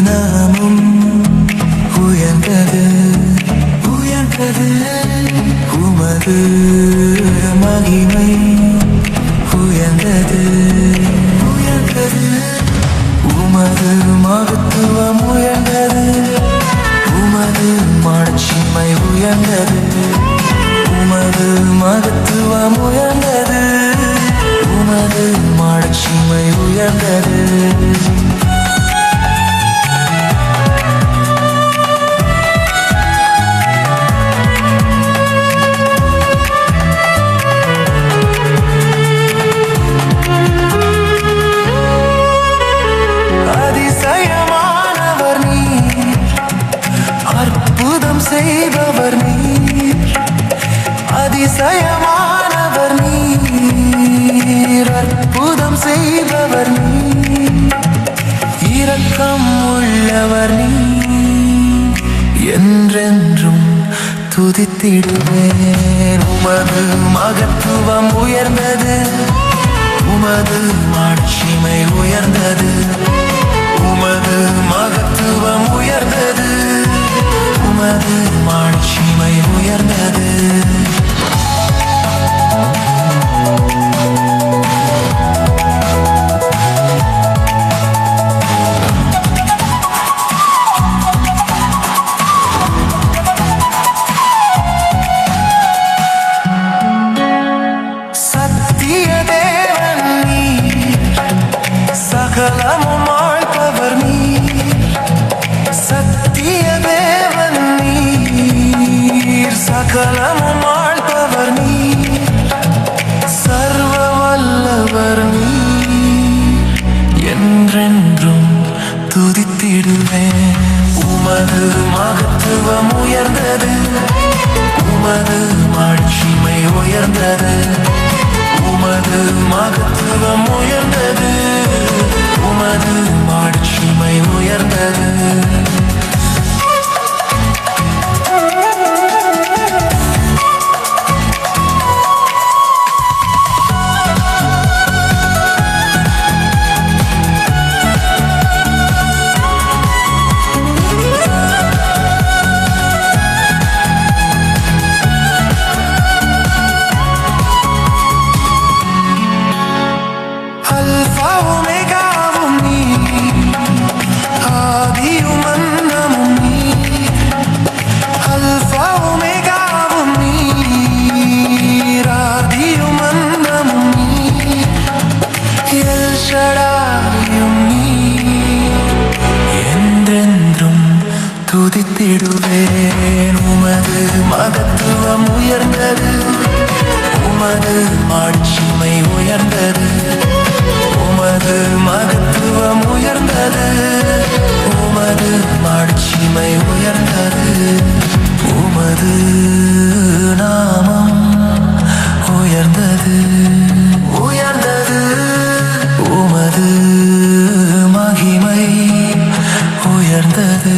நாமம் உயர்ந்தது உயர்ந்தது உமது மகிமை உயர்ந்தது உயர்ந்தது உமது மகத்துவம் உயர்ந்தது உமது மாட்சிமை உயர்ந்தது உமது மகத்துவம் உயர்ந்தது உமது மாட்சிமை உயர்ந்தது அதிசயமானவர் நீர் அற்புதம் செய்பவர் நீர் அதிசயமானவர் நீர் அற்புதம் செய்பவர் நீர் இரக்கம் உள்ளவர் நீர் என்றென்றும் துதித்திடுவேன் உமது மகத்துவம் உயர்ந்தது உமது மாட்சிமை உயர்ந்தது உமது மகத்துவம் உயர்ந்தது உமது மாட்சிமை உயர்ந்தது சத்திய தேவன் நீர் சகலமும் ஆழ்பவர் நீர் சத்திய தேவன் நீர் சகலமும் ஆழ்பவர் நீர் சர்வ வல்லவர் நீர் என்றென்றும் துதித்திடுவேன் உமது மகத்துவம் உயர்ந்தது உமது மாட்சிமை உயர்ந்தது உமது மகத்துவம் உயர்ந்தது உமது மாட்சிமை உயர்ந்தது என்றென்றும் துதித்திடுவேன் உமது மகத்துவம் உயர்ந்தது உமது மாட்சிமை உயர்ந்தது உமது மகத்துவம் உயர்ந்தது உமது மாட்சிமை உயர்ந்தது உமது நாமம் உயர்ந்தது உயர்ந்தது உமது மகிமை உயர்ந்தது